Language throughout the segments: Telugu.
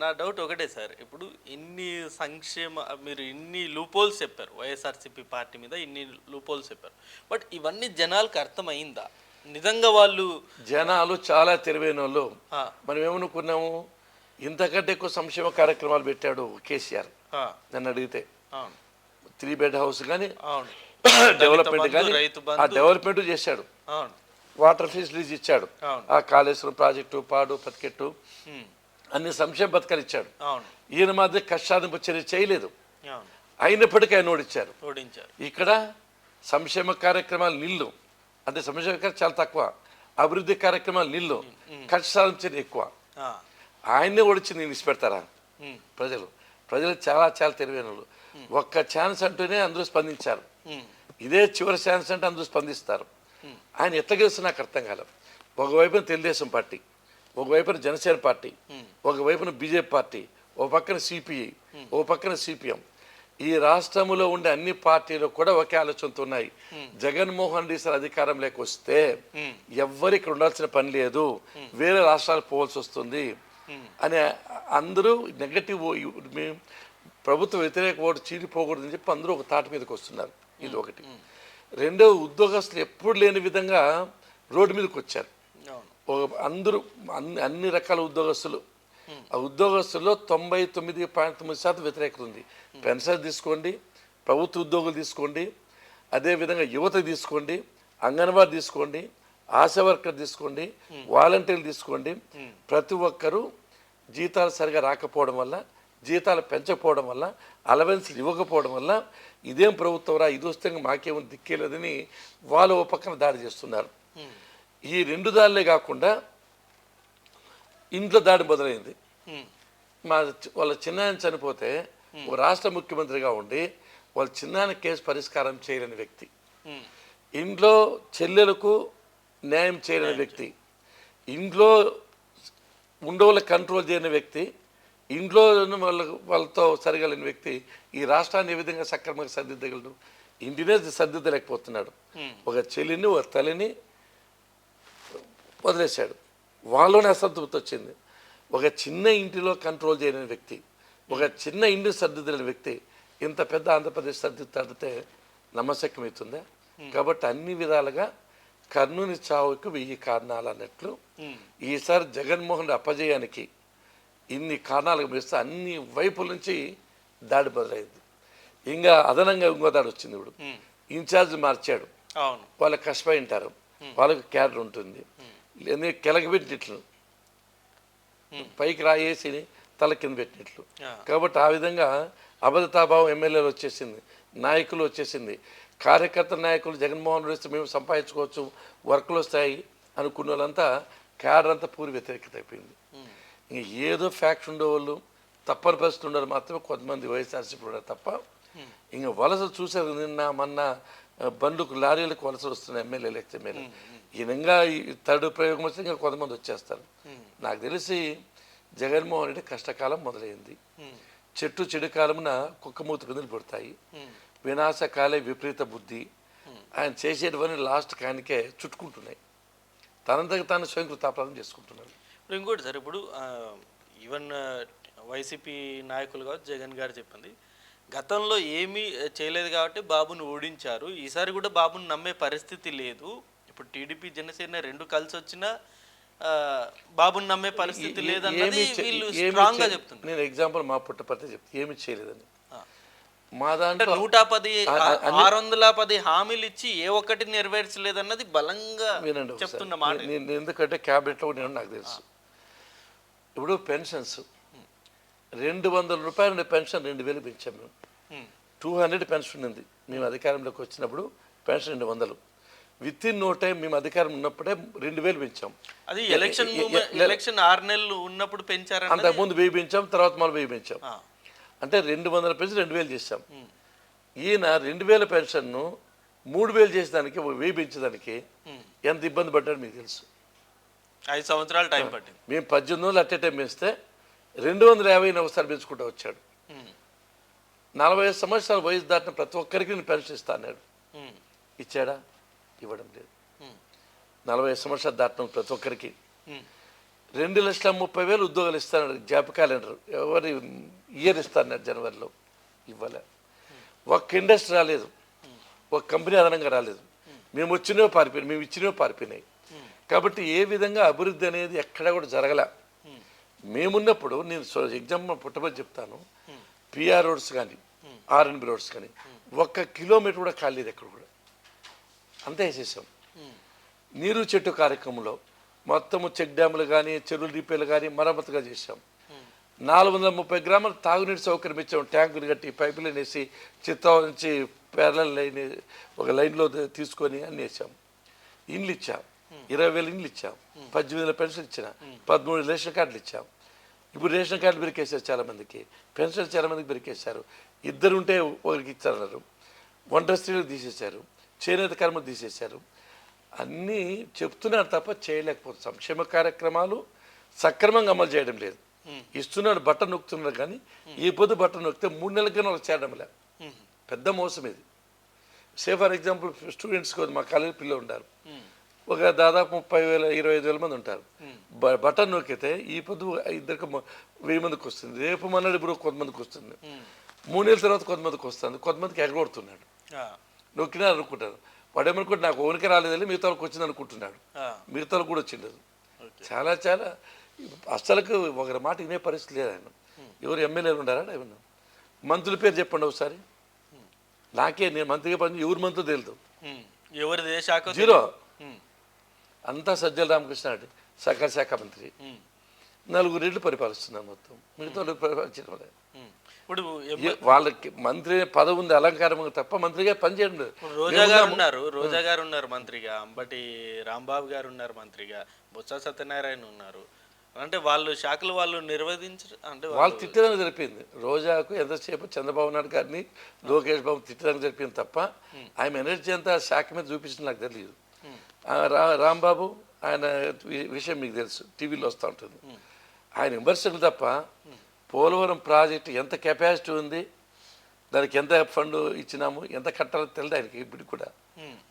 నా డౌట్ ఒకటే సార్. ఇప్పుడు ఇన్ని సంక్షేమ మీరు ఇన్ని లూపోల్స్ చెప్పారు. వైఎస్ఆర్సీపీ పార్టీ మీద ఇన్ని లూపోల్స్ చెప్పారు. బట్ ఇవన్నీ జనాలకు అర్థమైందా? నిజంగా వాళ్ళు జనాలు చాలా తెలివైన వాళ్ళు. ఆ, మనం ఏమనుకున్నాము, ఇంతకంటే ఎక్కువ సంక్షేమ కార్యక్రమాలు పెట్టాడు కేసీఆర్. ఆ, నన్ను అడిగితే అవును 3 బెడ్ హౌస్ కానీ అవును డెవలప్మెంట్ బంధు, కానీ రైతు ఆ బంధు, డెవలప్మెంట్ చేశాడు. అవును వాటర్ ఫెసిలిటీస్ ఇచ్చాడు. అవును ఆ కాళేశ్వరం ప్రాజెక్టు, పాడు పతికెట్టు, ఉమ్, అన్ని సంక్షేమ పథకాలు ఇచ్చాడు. అవును ఈయన మాత్రం కష్టాదింపు చర్య చేయలేదు. అవును అయినప్పటికీ ఆయన ఓడిచ్చారు. ఓడించారు. ఇక్కడ సంక్షేమ కార్యక్రమాలు నిల్లు, అంటే సంక్షేమ కార్యక్రమాలు చాలా తక్కువ, అభివృద్ధి కార్యక్రమాలు నిల్లు, కష్టాదింపు చర్య ఎక్కువ. ఆ, ఆయన్నే ఓడిచ్చి నేను ఇచ్చిపెడతారా? ఉమ్, ప్రజలు చాలా చాలా తెలివైన వాళ్ళు. ఒక్క ఛాన్స్ అంటూనే అందరూ స్పందించారు. ఉమ్, ఇదే చివరి ఛాన్స్ అంటే అందరూ స్పందిస్తారు. ఆయన ఎట్లా గెలిస్తే నాకు అర్థం కాలేదు. ఒకవైపున తెలుగుదేశం పార్టీ, ఒకవైపున జనసేన పార్టీ, ఒకవైపున బీజేపీ పార్టీ, ఒక పక్కన సిపిఐ, ఒక పక్కన సిపిఎం. ఈ రాష్ట్రంలో ఉండే అన్ని పార్టీలు కూడా ఒకే ఆలోచనతో ఉన్నాయి. జగన్మోహన్ రెడ్డి సార్ అధికారంలోకి వస్తే ఎవ్వరు ఇక్కడ ఉండాల్సిన పని లేదు, వేరే రాష్ట్రాలకు పోవాల్సి వస్తుంది అని అందరూ నెగటివ్ ప్రభుత్వ వ్యతిరేక ఓటు చీలిపోకూడదని చెప్పి అందరూ ఒక తాటి మీదకి వస్తున్నారు. ఇది ఒకటి. రెండో, ఉద్యోగస్తులు ఎప్పుడు లేని విధంగా రోడ్డు మీదకి వచ్చారు. అందరూ అన్ని రకాల ఉద్యోగస్తులు. ఆ ఉద్యోగస్తుల్లో 99.9% వ్యతిరేకత ఉంది. పెన్షన్ తీసుకోండి, ప్రభుత్వ ఉద్యోగులు తీసుకోండి, అదేవిధంగా యువత తీసుకోండి, అంగన్వాడీ తీసుకోండి, ఆశా వర్కర్ తీసుకోండి, వాలంటీర్లు తీసుకోండి. ప్రతి ఒక్కరూ జీతాలు సరిగా రాకపోవడం వల్ల, జీతాలు పెంచకపోవడం వల్ల, అలవెన్స్లు ఇవ్వకపోవడం వల్ల ఇదేం ప్రభుత్వం రా, ఇది వస్తే మాకేమో దిక్కేలేదని వాళ్ళు ఓ పక్కన దాడి చేస్తున్నారు. ఈ 2 దాడులే కాకుండా ఇంట్లో దాడి మొదలైంది. వాళ్ళ చిన్నాయన చనిపోతే ఒక రాష్ట్ర ముఖ్యమంత్రిగా ఉండి వాళ్ళ చిన్నాయన కేసు పరిష్కారం చేయలేని వ్యక్తి, ఇంట్లో చెల్లెలకు న్యాయం చేయలేని వ్యక్తి, ఇంట్లో ఉండోళ్ళ కంట్రోల్ చేయని వ్యక్తి, ఇంట్లో వాళ్ళతో సరిగలిగిన వ్యక్తి ఈ రాష్ట్రాన్ని ఏ విధంగా సక్రమంగా సర్దిద్దగలడు? ఇంటినే సర్దిద్దలేకపోతున్నాడు. ఒక చెల్లిని, ఒక తల్లిని వదిలేశాడు. వాళ్ళలోనే అసంతృప్తి వచ్చింది. ఒక చిన్న ఇంటిలో కంట్రోల్ చేయలేని వ్యక్తి, ఒక చిన్న ఇంటిని సర్దిద్దలేని వ్యక్తి ఇంత పెద్ద ఆంధ్రప్రదేశ్ సర్దిద్దాడితే నమ్మశక్యమవుతుందా? కాబట్టి అన్ని విధాలుగా కర్నూలు చావుకు 1000 కారణాలు అన్నట్లు ఈసారి జగన్మోహన్ రెడ్డి అపజయానికి ఇన్ని కారణాలు గమనిస్తే అన్ని వైపుల నుంచి దాడి మొదలైంది. ఇంకా అదనంగా ఇంకో దాడి వచ్చింది. ఇప్పుడు ఇన్ఛార్జ్ మార్చాడు. వాళ్ళకి కష్టపడి ఉంటారు, వాళ్ళకి క్యాడర్ ఉంటుంది. కెలగబెట్టినట్లు పైకి రాయేసి తల కింద పెట్టినట్లు. కాబట్టి ఆ విధంగా అబద్ధతాభావం ఎమ్మెల్యేలు వచ్చేసింది, నాయకులు వచ్చేసింది. కార్యకర్త నాయకులు జగన్మోహన్ రెడ్డి మేము సంపాదించుకోవచ్చు, వర్కులు వస్తాయి అనుకున్న వాళ్ళంతా క్యాడర్ అంతా పూర్తి వ్యతిరేకత అయిపోయింది. ఇంక ఏదో ఫ్యాక్ట్ ఉండేవాళ్ళు, తప్పని పరిస్థితి ఉండరు మాత్రమే కొంతమంది వైఎస్ఆర్సీపీ ఉన్నారు తప్ప, ఇంకా వలసలు చూసారు. నిన్న మొన్న బండ్లకు లారీలకు వలసలు వస్తున్నాయి ఎమ్మెల్యేలు, ఎమ్మెల్యే. ఈ విధంగా ఈ థర్డ్ ప్రయోగం వస్తే ఇంకా కొంతమంది వచ్చేస్తారు. నాకు తెలిసి జగన్మోహన్ రెడ్డి కష్టకాలం మొదలైంది. చెట్టు చెడు కాలమున కుక్కమూత కిందలు పడతాయి, వినాశకాలే విపరీత బుద్ధి. ఆయన చేసేటివన్నీ లాస్ట్ కానికే చుట్టుకుంటున్నాయి, తనంతకు తాను స్వయంకృతాపరాధం చేసుకుంటున్నారు. ఇప్పుడు ఇంకోటి సార్, ఇప్పుడు ఈవెన్ వైసీపీ నాయకులు కావచ్చు, జగన్ గారు చెప్పింది గతంలో ఏమీ చేయలేదు కాబట్టి బాబుని ఓడించారు, ఈసారి కూడా బాబుని నమ్మే పరిస్థితి లేదు. ఇప్పుడు టీడీపీ జనసేన 2 కలిసి వచ్చినా బాబుని నమ్మే పరిస్థితి లేదన్నది వీళ్ళు స్ట్రాంగ్ గా చెప్తున్నారు. నేను ఎగ్జాంపుల్ మా పుట్టపర్తి చెప్తే ఏమి చేయలేదని. మా దాంట్లో 610 హామీలు ఇచ్చి ఏ ఒక్కటి నెరవేర్చలేదన్నది బలంగా చెప్తున్న మాట. ఎందుకంటే క్యాబినెట్లో నేను నాకు తెలుసు. ఇప్పుడు పెన్షన్స్ 200 రూపాయల పెన్షన్ 2000 పెంచాం మేము. 200 పెన్షన్ ఉంది మేము అధికారంలోకి వచ్చినప్పుడు. Pension 200 within no time మేము అధికారం ఉన్నప్పుడే 2000 పెంచాం. అది ఎలక్షన్ 6 నెలలు ఉన్నప్పుడు పెంచారు. అంతకుముందు 1000 పెంచాం, తర్వాత మళ్ళీ 1000 పెంచాం. అంటే 200 పెన్షన్ 2000 చేసాం. ఈయన 2000 పెన్షన్ను 3000 చేసేదానికి 1000 పెంచేదానికి ఎంత ఇబ్బంది పడ్డాడు మీకు తెలుసు. 5 సంవత్సరాలు టైం పట్టింది. మేము 18 అట్టే టైం వేస్తే 250 అవసరాలు పెంచుకుంటూ వచ్చాడు. 45 సంవత్సరాల వయసు దాటిన ప్రతి ఒక్కరికి నేను పెన్షన్ ఇస్తా అన్నాడు. ఇచ్చాడా? ఇవ్వడం లేదు. 45 సంవత్సరాలు దాటిన ప్రతి ఒక్కరికి 2,30,000 ఉద్యోగాలు ఇస్తాను జాబ్ క్యాలెండర్ ఎవరి ఇయర్ ఇస్తాను జనవరిలో ఇవ్వలే. ఒక్క ఇండస్ట్రీ రాలేదు, ఒక కంపెనీ అదనంగా రాలేదు. మేము వచ్చినవో పారిపోయినాయి, మేము ఇచ్చినవో పారిపోయినాయి. కాబట్టి ఏ విధంగా అభివృద్ధి అనేది ఎక్కడా కూడా జరగలే. మేమున్నప్పుడు నేను ఎగ్జాంపుల్ పుట్టబడి చెప్తాను, పిఆర్ రోడ్స్ కానీ ఆర్ఎన్బి రోడ్స్ కానీ 1 కిలోమీటర్ కూడా కాలేదు ఎక్కడ కూడా, అంతా వేసేసాం. నీరు చెట్టు కార్యక్రమంలో మొత్తము చెక్ డ్యాములు కానీ చెరువుల రిపేర్లు కానీ మరమ్మతుగా చేశాం. 430 గ్రామాలు తాగునీటి సౌకర్యం ఇచ్చాం. ట్యాంకులు కట్టి పైపులు వేసి చిత్తం నుంచి పేర్ల లైన్ ఒక లైన్లో తీసుకొని అన్ని వేసాం. ఇండ్లు ఇచ్చాం, 20,000 ఇండ్లు ఇచ్చాం, 18,000 పెన్షన్ ఇచ్చిన, 13 రేషన్ కార్డులు ఇచ్చాం. ఇప్పుడు రేషన్ కార్డులు బెరికేశారు చాలామందికి, పెన్షన్ చాలామందికి బెరికేశారు. 2 ఉంటే ఒకరికి ఇచ్చారన్నారు. ఒంటరి స్త్రీలకు తీసేశారు, చేనేత కర్మలు తీసేశారు. అన్నీ చెప్తున్నారు తప్ప చేయలేకపోతే. సంక్షేమ కార్యక్రమాలు సక్రమంగా అమలు చేయడం లేదు. ఇస్తున్నాడు, బట్ట నొక్కుతున్నాడు, కానీ ఈ పొద్దు బట్ట నొక్కితే 3 నెలలకైనా వాళ్ళు చేయడం లేదు. పెద్ద మోసం ఇది. ఫర్ ఎగ్జాంపుల్ స్టూడెంట్స్ మా కాలేజీ పిల్లలు ఉంటారు, ఒక దాదాపు 30,000 25,000 మంది ఉంటారు. బటన్ నొక్కితే ఈ పొద్దు 2,000 మందికి వస్తుంది, రేపు మన్నాడు ఇప్పుడు కొంతమందికి వస్తుంది, 3 నెలల తర్వాత కొంతమందికి వస్తుంది, కొంతమందికి ఎగగొడుతున్నాడు. నొక్కినా అనుకుంటారు, వాడు ఏమనుకుంటే నాకు ఓనికి రాలేదని మిగతా వాళ్ళకి వచ్చింది అనుకుంటున్నాడు. మిగతా వాళ్ళకి కూడా వచ్చిండదు. చాలా చాలా అసలుకు ఒకరి మాట వినే పరిస్థితి లేదు. ఆయన ఎవరు ఎమ్మెల్యేలు ఉండారా? ఏమన్నా మంత్రుల పేరు చెప్పండి ఒకసారి. నాకే నేను మంత్రిగా పని ఎవరు మంత్రులు తెలియదు, ఎవరి జీరో. అంతా సజ్జల రామకృష్ణ రెడ్డి సహకార శాఖ మంత్రి, 4 రెడ్లు పరిపాలిస్తున్నారు మొత్తం, మిగతా వాళ్ళు పరిపాలించడం లేదు. ఇప్పుడు వాళ్ళకి మంత్రి పదవి ఉంది అలంకారం తప్ప మంత్రిగా పనిచేయండి. రోజా గారు ఉన్నారు మంత్రిగా, అంబటి రాంబాబు గారు ఉన్నారు మంత్రిగా, బొత్స సత్యనారాయణ ఉన్నారు. అంటే వాళ్ళు శాఖలు వాళ్ళు నిర్వహించారు. అంటే వాళ్ళు తిట్టడానికి జరిపింది. రోజాకు ఎంతసేపు చంద్రబాబు నాయుడు గారిని లోకేష్ బాబు తిట్టడానికి జరిపింది తప్ప ఆయన ఎనర్జీ అంతా శాఖ మీద చూపించింది నాకు తెలియదు. రాంబాబు ఆయన విషయం మీకు తెలుసు, టీవీలో వస్తూ ఉంటుంది. ఆయన విమర్శలు తప్ప పోలవరం ప్రాజెక్టు ఎంత కెపాసిటీ ఉంది, దానికి ఎంత ఫండ్ ఇచ్చినాము, ఎంత కట్టాలో తెలియదు ఆయనకి ఇప్పుడు కూడా.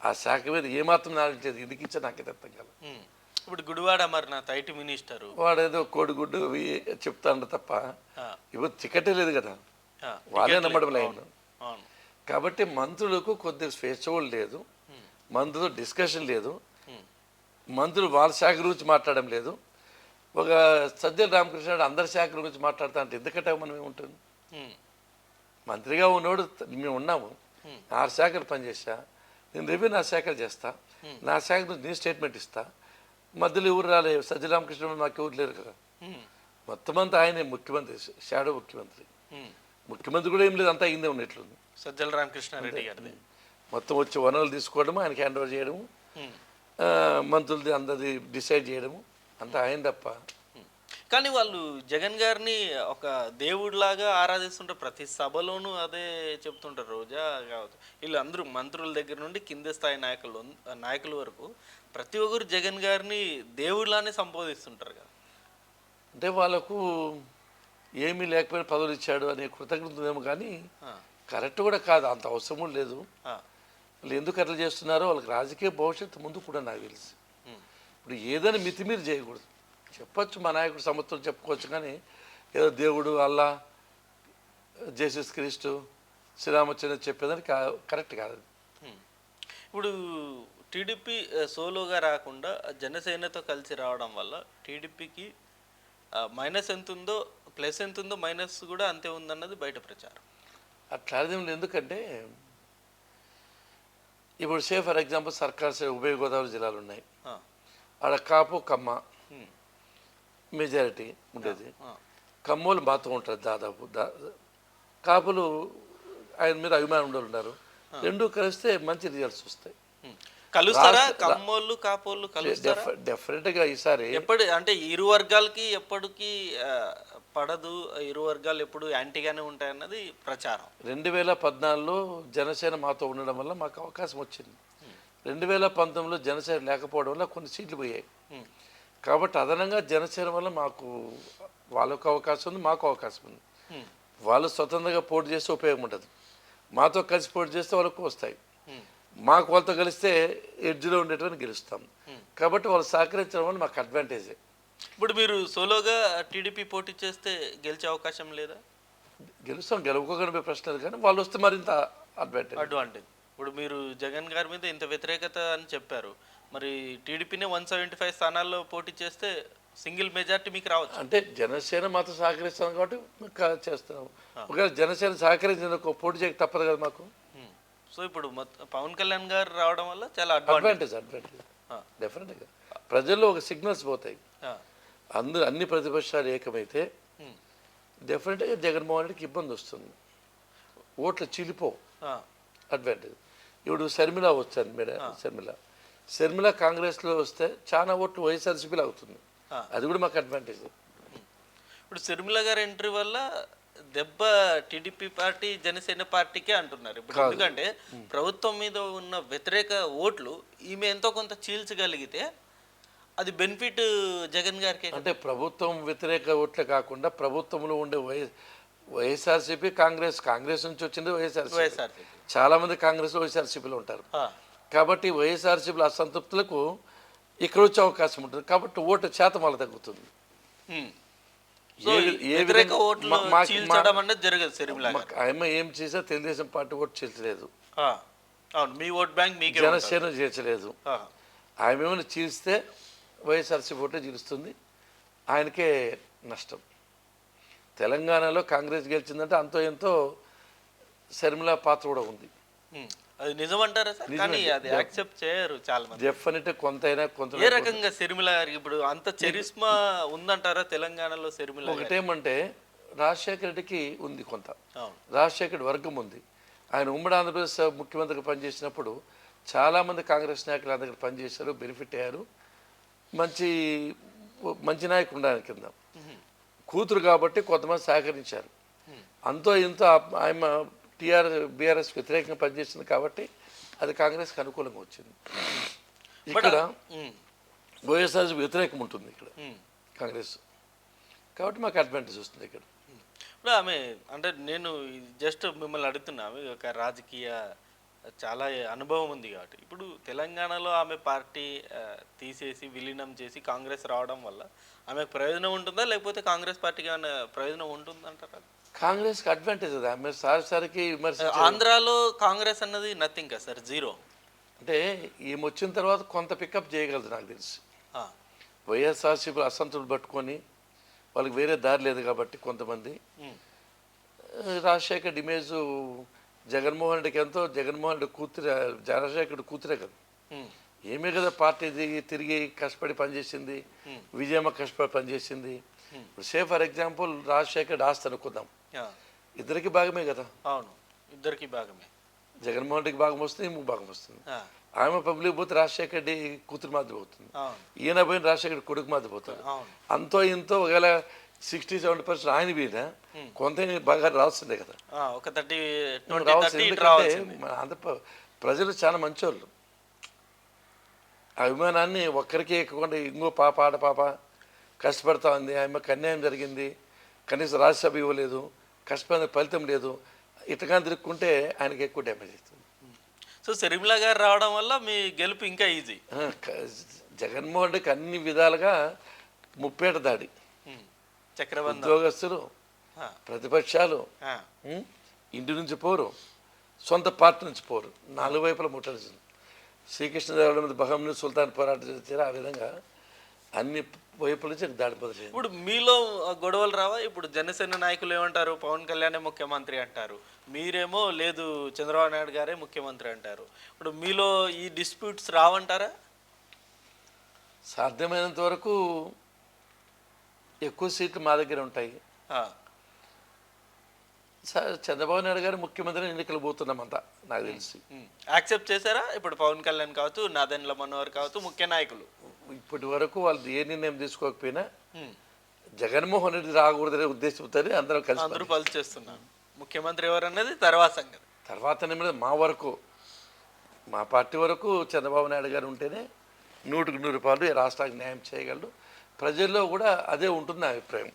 ఆ శాఖ మీద ఏమాత్రం నాలెడ్జ్ లేదు, ఎందుకు ఇచ్చా నాకే అర్థం కాదు. ఇప్పుడు గుడివాడ అమర్నాథ్ ఐటీ మినిస్టర్ వాడేదో కోడిగుడ్డు చెప్తాడు తప్ప ఇప్పుడు టికెటే లేదు కదా, వాళ్ళే నమ్మడం లేదు. కాబట్టి మంత్రులకు కొద్దిగా స్వేచ్ఛ కూడా లేదు, మంత్రులు డిస్కషన్ లేదు, మంత్రులు వాళ్ళ శాఖ గురించి మాట్లాడడం లేదు. ఒక సజ్జల రామకృష్ణ అందరి శాఖల గురించి మాట్లాడుతా అంటే ఎందుకంటే మనం ఏముంటుంది? మంత్రిగా ఉన్నోడు మేము ఉన్నాము, 6 శాఖలు పనిచేసా, నేను రెవెన్యూ నా శాఖలు చేస్తా, నా శాఖ నుంచి నేను స్టేట్మెంట్ ఇస్తా. మధ్యలో ఎవరు రాలేదు, సజ్జల రామకృష్ణ మాకు ఎవరు లేరు కదా. మొత్తం అంతా ఆయనే ముఖ్యమంత్రి, షాడో ముఖ్యమంత్రి. ముఖ్యమంత్రి కూడా ఏం లేదు, అంతా అయిందే ఉన్నట్లుంది. సజ్జల రామకృష్ణారెడ్డి గారిది మొత్తం వచ్చి వనరులు తీసుకోవడము, ఆయనకి హ్యాండ్ ఓవర్ చేయడము, మంత్రులది అందరిది డిసైడ్ చేయడము, అంతా ఆయన తప్ప. కానీ వాళ్ళు జగన్ గారిని ఒక దేవుడిలాగా ఆరాధిస్తుంటారు, ప్రతి సభలోనూ అదే చెప్తుంటారు. రోజా కావచ్చు, వీళ్ళందరూ మంత్రుల దగ్గర నుండి కింద స్థాయి నాయకుల వరకు ప్రతి ఒక్కరు జగన్ గారిని దేవుడిలానే సంబోధిస్తుంటారు కదా. అంటే వాళ్ళకు ఏమీ లేకపోయినా పదవులు ఇచ్చాడు అనే కృతజ్ఞత ఏమో, కానీ కరెక్ట్ కూడా కాదు, అంత అవసరం లేదు. వాళ్ళు ఎందుకు అట్లా చేస్తున్నారో వాళ్ళకి రాజకీయ భవిష్యత్తు ముందు కూడా నాకు తెలిసి. ఇప్పుడు ఏదైనా మితిమీరి చేయకూడదు. చెప్పచ్చు మా నాయకుడు సంవత్సరం చెప్పుకోవచ్చు, కానీ ఏదో దేవుడు అల్లా జేసస్ క్రీస్తు శ్రీరామచంద్ర చెప్పేదానికి కరెక్ట్ కాదు. ఇప్పుడు టీడీపీ సోలోగా రాకుండా జనసేనతో కలిసి రావడం వల్ల టీడీపీకి మైనస్ ఎంత ఉందో ప్లస్ ఎంత ఉందో మైనస్ కూడా అంతే ఉందన్నది బయట ప్రచారం. అట్లా అర్థం. ఎందుకంటే ఇప్పుడు ఫర్ ఎగ్జాంపుల్ సర్కార్ ఉభయ గోదావరి జిల్లాలు ఉన్నాయి, ఆడ కాపు కమ్మ మెజారిటీ ఉండేది. కమ్మోలు మాతో ఉంటారు దాదాపు, కాపులు ఆయన మీద అభిమానం ఉన్నారు. రెండు కలిస్తే మంచి రిజల్ట్స్ వస్తాయి. కలుస్తారా కమ్మోళ్ళు కాపోళ్ళు కలుస్తారా? డెఫినెట్గా ఈసారి ఎప్పుడు అంటే ఇరు వర్గాలకి ఎప్పటికీ పడదు, ఇరు వర్గాలు ఎప్పుడు యాంటీగానే ఉంటాయన్నది ప్రచారం. 2014లో జనసేన మాతో ఉండడం వల్ల మాకు అవకాశం వచ్చింది. 2019లో జనసేన లేకపోవడం వల్ల కొన్ని సీట్లు పోయాయి. కాబట్టి అదనంగా జనసేన వల్ల మాకు వాళ్ళకు అవకాశం ఉంది, మాకు అవకాశం ఉంది. వాళ్ళు స్వతంత్రంగా పోటీ చేస్తే ఉపయోగం ఉండదు, మాతో కలిసి పోటీ చేస్తే వాళ్ళకు వస్తాయి. మాకు వాళ్ళతో కలిస్తే ఎడ్జ్లో ఉండేటువంటి గెలుస్తాం. కాబట్టి వాళ్ళు సహకరించడం వల్ల మాకు అడ్వాంటేజే. ఇప్పుడు మీరు సోలోగా టీడీపీ పోటీ చేస్తే గెలిచే అవకాశం లేదా? గెలుస్తాం, గెలవకపోయిన ప్రశ్న లేదు, కానీ వాళ్ళు వస్తే మరింత అడ్వాంటేజ్. అడ్వాంటేజ్. ఇప్పుడు మీరు జగన్ గారి మీద ఇంత వ్యతిరేకత అని చెప్పారు. మరి టీడీపీనే 175 స్థానాల్లో పోటీ చేస్తే సింగిల్ మెజార్టీ మీకు రావచ్చు. అంటే జనసేన మాతో సహకరిస్తాం కాబట్టి చేస్తున్నాం. ఒకవేళ జనసేన సహకరించిన పోటీ చేయక తప్పదు కదా మాకు. సో ఇప్పుడు పవన్ కళ్యాణ్ గారు రావడం వల్ల చాలా అడ్వాంటేజ్ డెఫినెట్గా ప్రజల్లో ఒక సిగ్నల్స్ పోతాయి. అన్ని ప్రతిపక్షాలు ఏకమైతే డెఫినెట్గా జగన్మోహన్ రెడ్డికి ఇబ్బంది వస్తుంది, ఓట్లు చీలిపోవు. అడ్వాంటేజ్. ఇప్పుడు షర్మిల వచ్చాను మేడం, షర్మిల కాంగ్రెస్లో వస్తే చాలా ఓట్లు వైఎస్ఆర్సీపీలో అవుతుంది, అది కూడా మాకు అడ్వాంటేజ్. ఇప్పుడు షర్మిల గారి ఎంట్రీ వల్ల దెబ్బ టీడీపీ పార్టీ జనసేన పార్టీకే అంటున్నారు ఇప్పుడు. ఎందుకంటే ప్రభుత్వం మీద ఉన్న వ్యతిరేక ఓట్లు ఈమె ఎంతో కొంత చీల్చగలిగితే అది బెనిఫిట్ జగన్ గారికి. అంటే ప్రభుత్వం వ్యతిరేక ఓట్లే కాకుండా ప్రభుత్వంలో ఉండే వైఎస్ఆర్సీపీ కాంగ్రెస్ నుంచి వచ్చింది వైఎస్ఆర్సీపీ. చాలా మంది కాంగ్రెస్లో వైఎస్ఆర్సీపీలో ఉంటారు కాబట్టి వైఎస్ఆర్సీపీలో అసంతృప్తులకు ఇక్కడ వచ్చే అవకాశం ఉంటుంది, కాబట్టి ఓటు శాతం వాళ్ళ తగ్గుతుంది. ఆమె ఏం చేసా తెలుగుదేశం పార్టీ ఓటు చీల్చలేదు, జనసేన చీల్చలేదు. ఆమె ఏమైనా చీల్స్తే వైఎస్ఆర్సీపీ ఓటే చీలుస్తుంది, ఆయనకే నష్టం. తెలంగాణలో కాంగ్రెస్ గెలిచిందంటే అంతో ఎంతో షర్మిల పాత్ర కూడా ఉంది. అది నిజమంటారా సార్? కానీ అది యాక్సెప్ట్ చేయరు చాలా మంది. డెఫినెట్ కొంతైనా కొంత. ఏ రకంగా షర్మిల గారికి ఇప్పుడు అంత చరిస్మా ఉందంటారా తెలంగాణలో షర్మిల? ఒకటేమంటే రాజశేఖర రెడ్డికి ఉంది కొంత, రాజశేఖర రెడ్డి వర్గం ఉంది. ఆయన ఉమ్మడి ఆంధ్రప్రదేశ్ ముఖ్యమంత్రిగా పనిచేసినప్పుడు చాలామంది కాంగ్రెస్ నాయకులు ఆయన దగ్గర పనిచేశారు, బెనిఫిట్ అయ్యారు, మంచి నాయకుడు ఉండడానికి కింద. కూతురు కాబట్టి కొంతమంది సహకరించారు, అంతో ఇంతో ఆయన బీఆర్ఎస్ వ్యతిరేకంగా పనిచేసింది కాబట్టి అది కాంగ్రెస్కి అనుకూలంగా వచ్చింది. ఇక్కడ వైఎస్ఆర్ వ్యతిరేకం ఉంటుంది ఇక్కడ కాంగ్రెస్, కాబట్టి మాకు అడ్వాంటేజ్ వస్తుంది ఇక్కడ. ఇప్పుడు ఆమె అంటే నేను జస్ట్ మిమ్మల్ని అడుగుతున్నా, ఒక రాజకీయ చాలా అనుభవం ఉంది కాబట్టి ఇప్పుడు తెలంగాణలో ఆమె పార్టీ తీసేసి విలీనం చేసి కాంగ్రెస్ రావడం వల్ల ఆమెకు ప్రయోజనం ఉంటుందా, లేకపోతే కాంగ్రెస్ పార్టీకి ఏమైనా ప్రయోజనం ఉంటుందంటారా? కాంగ్రెస్కి అడ్వాంటేజ్ అది. ఆమె సారికి ఆంధ్రాలో కాంగ్రెస్ అన్నది నథింగ్ కదా సార్, జీరో. అంటే ఈమె వచ్చిన తర్వాత కొంత పికప్ చేయగలదు నాకు తెలిసి. వైఎస్ఆర్సీపీ అసంతృప్తి పట్టుకొని వాళ్ళకి వేరే దారి లేదు కాబట్టి కొంతమంది రాజశేఖర్ ఇమేజ్ జగన్మోహన్ రెడ్డికి ఎంతో, జగన్మోహన్ రెడ్డి కూతురే, రాజశేఖర్ కూతురే కదా, ఏమే కదా పార్టీ తిరిగి కష్టపడి పనిచేసింది, విజయమ్మ కష్టపడి పనిచేసింది. ఇప్పుడు సే ఫర్ ఎగ్జాంపుల్ రాజశేఖర్ ఆస్తి అనుకుందాం, ఇద్దరికి భాగమే కదా. అవును, ఇద్దరికి భాగమే. జగన్మోహన్ రెడ్డికి భాగం వస్తుంది, ఈమెకు భాగం వస్తుంది. ఆమె పబ్లిక్ పోతే రాజశేఖర్ రెడ్డి కూతురు మాది పోతుంది, ఈయన పోయిన రాజశేఖర్ కూడుకు మాది పోతుంది. అంతో ఇంతో ఒకవేళ 60-70% ఆయన మీద కొంత బాగా రావాల్సిందే కదా, ఒక 30 రావాల్సింది. ఎందుకంటే అంత ప్రజలు చాలా మంచోళ్ళు, అభిమానాన్ని ఒక్కరికే ఎక్కకుండా ఇంకో ఆడపాప కష్టపడతా ఉంది, ఆమెకు అన్యాయం జరిగింది, కనీసం రాజ్యసభ ఇవ్వలేదు, కష్టపడిన ఫలితం లేదు, ఇటగా తిరుక్కుంటే ఆయనకి ఎక్కువ డ్యామేజ్ అవుతుంది. సో షర్మిల గారు రావడం వల్ల మీ గెలుపు ఇంకా ఈజీ. జగన్మోహన్ రెడ్డికి అన్ని విధాలుగా ముప్పేట దాడి, చక్రవర్తి ఉద్యోగస్తులు, ప్రతిపక్షాలు ఇంటి నుంచి పోరు, సొంత పార్టీ నుంచి పోరు, 4 వైపుల ముట్టడిసింది. శ్రీకృష్ణదేవరాయల మీద బహమని సుల్తాన్ పోరాటం చేశారు, ఆ విధంగా అన్ని వైపుల నుంచి దాడి పొందింది. ఇప్పుడు మీలో గొడవలు రావా? ఇప్పుడు జనసేన నాయకులు ఏమంటారు, పవన్ కళ్యాణే ముఖ్యమంత్రి అంటారు, మీరేమో లేదు చంద్రబాబు నాయుడు గారే ముఖ్యమంత్రి అంటారు. ఇప్పుడు మీలో ఈ డిస్ప్యూట్స్ రావంటారా? సాధ్యమైనంత వరకు ఎక్కువ సీట్లు మా దగ్గర ఉంటాయి. చంద్రబాబు నాయుడు గారు ముఖ్యమంత్రి ఎన్నికలు పోతున్నామంతా నాకు తెలిసి. యాక్సెప్ట్ చేశారా? ఇప్పుడు పవన్ కళ్యాణ్ కావచ్చు, నాదెండ్ల మనోహర్ కావచ్చు, ముఖ్య నాయకులు ఇప్పటి వరకు వాళ్ళు ఏ నిర్ణయం తీసుకోకపోయినా జగన్మోహన్ రెడ్డి రాకూడదనే ఉద్దేశంతో అందరూ కలిసి చేస్తున్నారు. ముఖ్యమంత్రి ఎవరన్నది తర్వాత సంగతి. తర్వాత మా వరకు, మా పార్టీ వరకు చంద్రబాబు నాయుడు గారు ఉంటేనే 100% రాష్ట్రానికి న్యాయం చేయగలరు. ప్రజల్లో కూడా అదే ఉంటుంది నా అభిప్రాయం.